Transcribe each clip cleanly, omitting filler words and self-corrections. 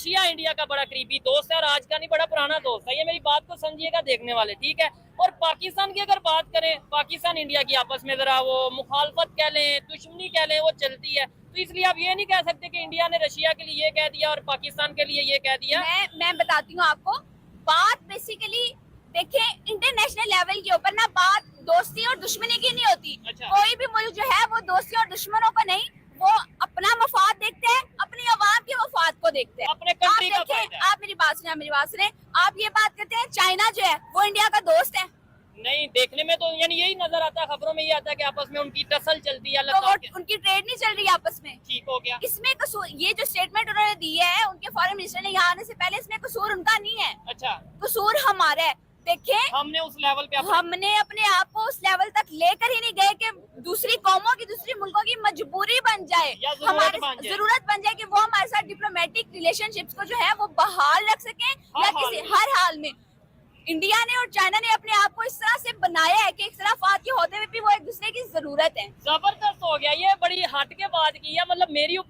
Russia India का बड़ा करीबी दोस्त है और आज का नहीं बड़ा पुराना दोस्त है, ये मेरी बात को समझिएगा देखने वाले, ठीक है। और पाकिस्तान की अगर बात करें, पाकिस्तान इंडिया की आपस में जरा वो मुखालफत कह लें, दुश्मनी कह लें, वो चलती है। तो इसलिए आप ये नहीं कह सकते कि इंडिया ने रशिया के लिए ये कह दिया और पाकिस्तान के लिए ये कह दिया। मैं बताती हूँ आपको बात। बेसिकली देखिए, इंटरनेशनल लेवल के ऊपर ना बात दोस्ती और दुश्मनी की नहीं होती। अच्छा। कोई भी मुल्क जो है वो दोस्ती और दुश्मनों का नहीं, वो अपना मफाद देखते हैं, अपनी आवाम के मफाद को देखते हैं। अपने कंट्री का फायदा है। आप मेरी बात सुने, आप ये बात करते हैं चाइना जो है वो इंडिया का दोस्त है। नहीं, देखने में तो यानी यही नजर आता है, खबरों में ये आता है कि आपस में उनकी टसल चलती है। तो वो उनकी ट्रेड नहीं चल रही आपस में। ठीक हो गया। इसमें कसूर, ये जो स्टेटमेंट उन्होंने दी है उनके फॉरेन मिनिस्टर ने यहाँ आने से पहले, इसमें कसूर उनका नहीं है। अच्छा, कसूर हमारा है। देखिए, हमने उस लेवल पे हमने अपने आप को उस लेवल तक लेकर ही नहीं गए कि दूसरी कौमों की, दूसरी मुल्कों की मजबूरी बन जाए, हमारी जरूरत बन जाए कि वो हमारे साथ डिप्लोमेटिक रिलेशनशिप्स को जो है वो बहाल रख सके, या किसी हर हाल में। इंडिया ने और चाइना ने अपने आप को इस तरह से बनाया है कि इख्तिलाफात के होते हुए भी वो एक दूसरे की जरूरत है। जबरदस्त हो गया, ये बड़ी हट के बात की है, मतलब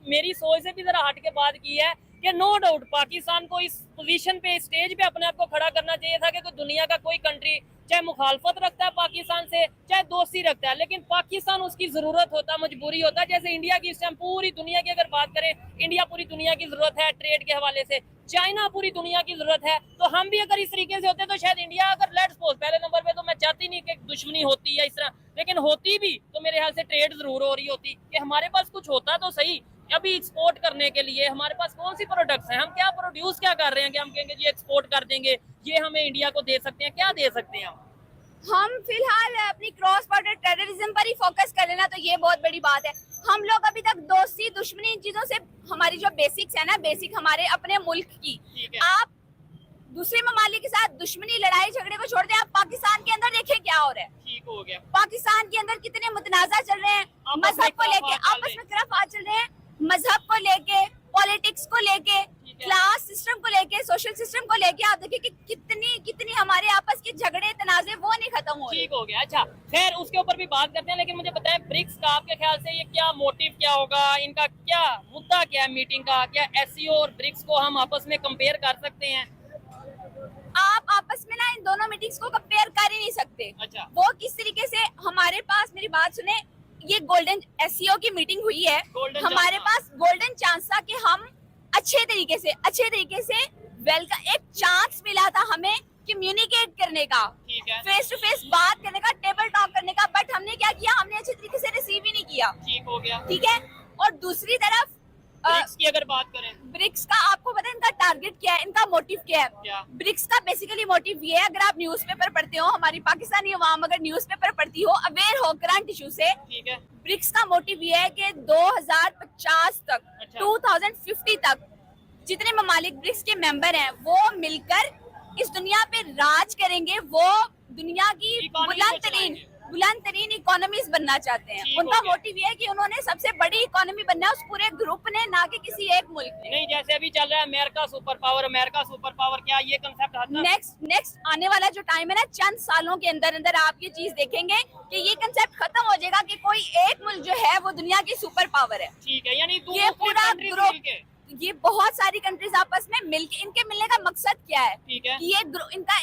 मेरी सोच से भी जरा हट के बात की है कि नो डाउट पाकिस्तान को इस पोजीशन पे, स्टेज पे अपने आप को खड़ा करना चाहिए था कि कोई दुनिया का कोई कंट्री चाहे मुखालफत रखता है पाकिस्तान से, चाहे दोस्ती रखता है, लेकिन पाकिस्तान उसकी जरूरत होता, मजबूरी होता। जैसे इंडिया की इस टाइम पूरी दुनिया की अगर बात करें, इंडिया पूरी दुनिया की जरूरत है ट्रेड के हवाले से, चाइना पूरी दुनिया की जरूरत है। तो हम भी अगर इस तरीके से होते तो शायद इंडिया, अगर लेट्स सपोज पहले नंबर पे, तो मैं चाहती नहीं कि दुश्मनी होती है इस तरह, लेकिन होती भी तो मेरे ख्याल से ट्रेड जरूर हो रही होती कि हमारे पास कुछ होता तो सही। अभी एक्सपोर्ट करने के लिए हमारे पास कौन सी प्रोडक्ट्स हैं, हम क्या प्रोड्यूस क्या कर रहे हैं कि हम कहेंगे जी एक्सपोर्ट कर देंगे, ये हमें इंडिया को दे सकते हैं, क्या दे सकते हैं हम फिलहाल अपनी क्रॉस बॉर्डर टेररिज्म पर ही फोकस कर लेना, तो ये बहुत बड़ी बात है। हम लोग अभी तक दोस्ती दुश्मनी इन चीजों से, हमारी जो बेसिक्स है ना, बेसिक हमारे अपने मुल्क की, आप दूसरे ममालिक के साथ दुश्मनी लड़ाई झगड़े को छोड़ दें, आप पाकिस्तान के अंदर देखें क्या हो रहा है। ठीक हो गया। पाकिस्तान के अंदर कितने मुतनाजा चल रहे हैं, मजहब को लेके आपस में खिलाफात चल रहे हैं, मजहब को लेके, पॉलिटिक्स को लेके, क्लास सिस्टम को लेके, सोशल सिस्टम को लेके। आप देखिए कि कितनी हमारे आपस के झगड़े तनाजे वो नहीं खत्म हो रहे। ठीक हो गया। अच्छा, खैर उसके ऊपर भी बात करते हैं, लेकिन मुझे बताएं ब्रिक्स का आपके ख्याल से ये क्या मोटिव क्या होगा, इनका क्या मुद्दा क्या है मीटिंग का? क्या एससीओ और ब्रिक्स को हम आपस में कंपेयर कर सकते हैं? आप आपस में ना इन दोनों मीटिंग्स को कंपेयर कर ही नहीं सकते। अच्छा। वो किस तरीके से हमारे पास, मेरी बात सुने, ये गोल्डन एससीओ की मीटिंग हुई है, हमारे पास गोल्डन चांस था कि हम अच्छे तरीके से वेलकम, एक चांस मिला था हमें कम्युनिकेट करने का, फेस टू फेस बात करने का, टेबल टॉक करने का, बट हमने क्या किया, हमने अच्छे तरीके से रिसीव ही नहीं किया। ठीक हो गया। ठीक है। और दूसरी तरफ ब्रिक्स की अगर बात करें, ब्रिक्स का आपको पता है इनका टारगेट क्या है, इनका मोटिव क्या है? ब्रिक्स का बेसिकली मोटिव ये है, अगर आप न्यूज़पेपर पढ़ते हो, हमारी पाकिस्तानी अवाम अगर न्यूज़पेपर पढ़ती हो, अवेयर हो करंट इशू से, ठीक है, ब्रिक्स का मोटिव ये है कि 2050 तक, 2050 तक जितने ममालिक ब्रिक्स के मेंबर हैं वो मिलकर इस दुनिया पे राज करेंगे। वो दुनिया की बुलंद तरीन इकोनॉमीज बनना चाहते हैं। उनका मोटिव ये है कि उन्होंने सबसे बड़ी इकोनॉमी बनना है उस पूरे ग्रुप ने, ना कि किसी एक मुल्क ने। नहीं, जैसे अभी चल रहा है अमेरिका सुपर पावर, क्या ये कंसेप्ट नेक्स्ट आने वाला जो टाइम है ना, चंद सालों के अंदर अंदर आप ये चीज देखेंगे कि ये कंसेप्ट खत्म हो जाएगा कि कोई एक मुल्क जो है वो दुनिया की सुपर पावर है। ठीक है, यानी ये पूरा ग्रुप, ये बहुत सारी कंट्रीज आपस में मिलके, इनके मिलने का मकसद क्या है? ठीक है, ये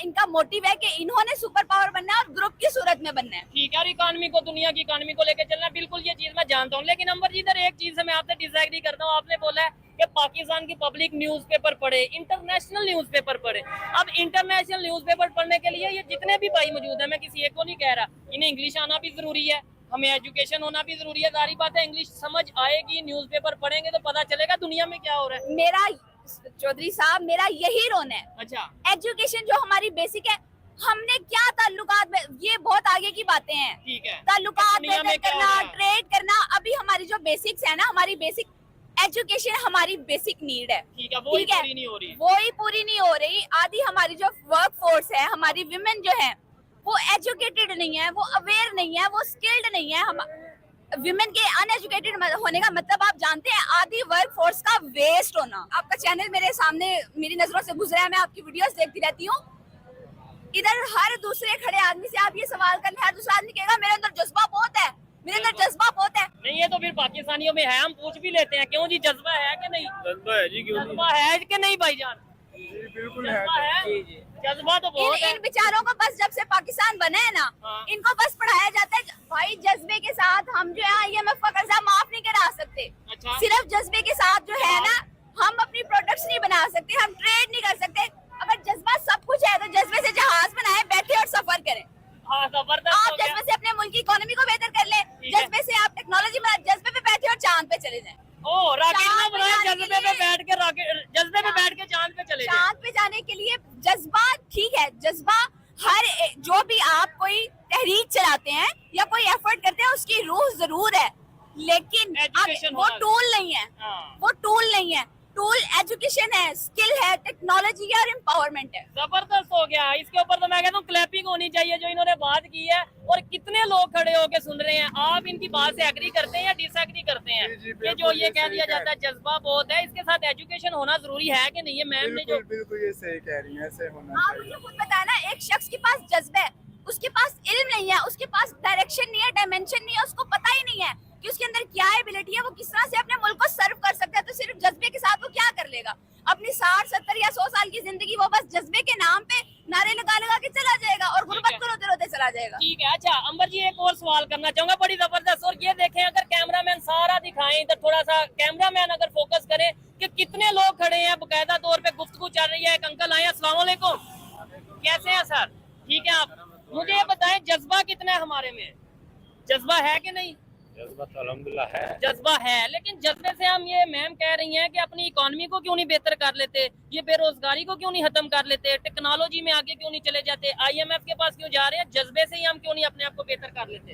इनका मोटिव है कि इन्होंने सुपर पावर बनना है और ग्रुप की सूरत में बनना है। ठीक है, और इकोनॉमी को, दुनिया की इकोनॉमी को लेकर चलना, बिल्कुल ये चीज मैं जानता हूँ। लेकिन अंबर जी, इधर एक चीज से मैं आपसे डिसएग्री करता हूँ। आपने बोला है कि पाकिस्तान की पब्लिक न्यूज़पेपर पढ़े, इंटरनेशनल न्यूज़पेपर पढ़े। अब इंटरनेशनल न्यूज़पेपर पढ़ने के लिए ये जितने भी भाई मौजूद है, मैं किसी एक को नहीं कह रहा, इन्हें इंग्लिश आना भी जरूरी है, हमें एजुकेशन होना भी जरूरी है। जारी बात है, इंग्लिश समझ आएगी, न्यूज़पेपर पढ़ेंगे तो पता चलेगा दुनिया में क्या हो रहा है। मेरा चौधरी साहब, मेरा यही रोना है। अच्छा, एजुकेशन जो हमारी बेसिक है, हमने क्या ताल्लुकात में, ये बहुत आगे की बातें हैं। ठीक है, ताल्लुकात बेहतर करना, ट्रेड करना, अभी हमारी जो बेसिक्स है ना, हमारी बेसिक एजुकेशन हमारी बेसिक नीड है। ठीक है, वही पूरी नहीं हो रही, वही पूरी नहीं हो रही। आधी हमारी जो वर्क फोर्स है, हमारी विमेन जो है, वो एजुकेटेड नहीं है, वो अवेयर नहीं है, वो स्किल्ड नहीं है। हम विमेन के अनएजुकेटेड होने का मतलब आप जानते हैं, आधी वर्क फोर्स का वेस्ट होना। आपका चैनल मेरे सामने, मेरी नजरों से गुजरा है, मैं आपकी वीडियोस देखती रहती हूँ। इधर हर दूसरे खड़े आदमी से आप ये सवाल करना, हर दूसरा आदमी कहेगा मेरे अंदर जज्बा बहुत है, मेरे अंदर जज्बा बहुत है। नहीं, ये तो फिर पाकिस्तानियों में है, हम पूछ भी लेते हैं क्यों जी, जज्बा है कि नहीं? जज्बा है जी, क्यों नहीं? जज्बा है कि नहीं भाईजान? जी बिल्कुल जज्बा है। जी जी। जज्बा तो बहुत है। इन बेचारों को बस जब से पाकिस्तान बना है ना, हाँ। इनको बस पढ़ाया जाता है भाई जज्बे के साथ हम जो है IMF का कर्जा माफ नहीं करा सकते। अच्छा। सिर्फ जज्बे के साथ जो है ना, हम अपनी प्रोडक्ट्स नहीं बना सकते, हम ट्रेड नहीं कर सकते। अगर जज्बा सब कुछ है तो जज्बे से जहाज बनाए, बैठे और सफर करें। हाँ, जबरदस्त आप हो गया। जज्बे से अपने मुल्क की इकोनॉमी को बेहतर कर ले, ठीक है। जज्बे से आप टेक्नोलॉजी बना, जज्बे पे बैठे और चांद पे चले जाएं। ओ, रॉकेट ना चांद पे बनाए, जाने जज्बे के पे लिए- बैठ के रॉकेट, जज्बे पे बैठ के चांद पे चले जाए। चांद पे जाने के लिए जज्बा ठीक है, जज्बा जो भी आप कोई तहरीक चलाते हैं या कोई एफर्ट करते हैं उसकी रूह जरूर है, लेकिन Education वो होना टूल नहीं है। हाँ। वो टूल नहीं है, टूल एजुकेशन है, स्किल है, टेक्नोलॉजी है और एम्पावरमेंट है। जबरदस्त हो गया। इसके ऊपर तो मैं कहता हूँ क्लैपिंग होनी चाहिए जो इन्होंने बात की है। और कितने लोग खड़े होके सुन रहे हैं। आप इनकी बात से एग्री करते हैं या डिसएग्री करते हैं? जी, जी, कि बिल्कुल, जो ये ये कह सही दिया कह जाता है जज्बा बहुत है, इसके साथ एजुकेशन होना जरूरी है कि नहीं? ये मैम ने जो बिल्कुल बिल्कुल ये सही कह रही हैं, ऐसे होना आप चाहिए। मुझे खुद बताया ना, एक शख्स के पास जज्बा है, उसके पास इल्म नहीं है, उसके पास डायरेक्शन नहीं है, डायमेंशन नहीं है, उसको पता ही नहीं है कि उसके अंदर क्या एबिलिटी है, वो किस तरह से अपने मुल्क को सर्व कर सकता है। तो सिर्फ जज्बे के साथ वो क्या कर लेगा? अपनी 60, 70 या 100 साल की जिंदगी वो बस जज्बे के नाम पे नारे लगा लगा के चला जाएगा और गुर्बत को रोते रोते चला जाएगा। ठीक है। अच्छा अंबर जी, एक और सवाल करना चाहूंगा, बड़ी जबरदस्त। और ये देखें, अगर कैमरामैन सारा दिखाएं इधर, थोड़ा सा कैमरामैन अगर फोकस करें कि कितने लोग खड़े हैं, बकायदा तौर पे गुफ्तगू चल रही है। एक अंकल आए, अस्सलाम वालेकुम, कैसे हैं सर? ठीक है। आप मुझे ये बताएं, जज्बा कितना है हमारे में? जज्बा है कि नहीं? जज्बा तो अल्हम्दुलिल्लाह है। जज्बा है, लेकिन जज्बे से हम, ये मैम कह रही हैं कि अपनी इकोनॉमी को क्यों नहीं बेहतर कर लेते, ये बेरोजगारी को क्यों नहीं खत्म कर लेते, टेक्नोलॉजी में आगे क्यों नहीं चले जाते, IMF के पास क्यों जा रहे हैं? जज्बे से ही हम क्यों नहीं अपने आप को बेहतर कर लेते?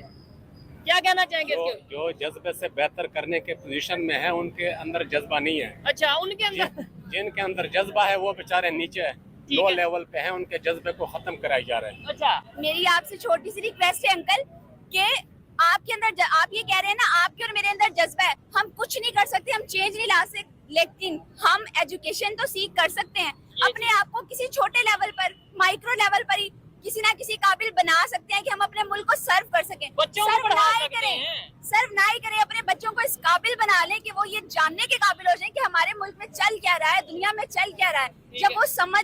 क्या कहना चाहेंगे जो, इसके? जो जज्बे से बेहतर करने के पोजीशन में है उनके अंदर जज्बा नहीं है। अच्छा, उनके अंदर जिनके अंदर जज्बा है वो बेचारे नीचे ठीक लो है। लेवल पे हैं, उनके जज्बे को खत्म कराया जा रहा है। अच्छा, मेरी आपसे छोटी सी रिक्वेस्ट है अंकल, कि आपके अंदर आप ये कह रहे हैं ना, आपके और मेरे अंदर जज्बा है, हम कुछ नहीं कर सकते, हम चेंज नहीं ला सकते, लेकिन हम एजुकेशन तो सीख कर सकते हैं। अपने आप को किसी छोटे लेवल पर, माइक्रो लेवल पर ही किसी ना किसी काबिल बना सकते हैं कि हम अपने मुल्क को सर्व कर सकें। बच्चों को सर्व पढ़ा ना ही सकते करें, हैं। सर्व ना ही करें, अपने बच्चों को इस काबिल बना लें कि वो ये जानने के काबिल हो जाएं कि हमारे मुल्क में चल क्या रहा है, दुनिया में चल क्या रहा है। ठीक जब है। वो समझ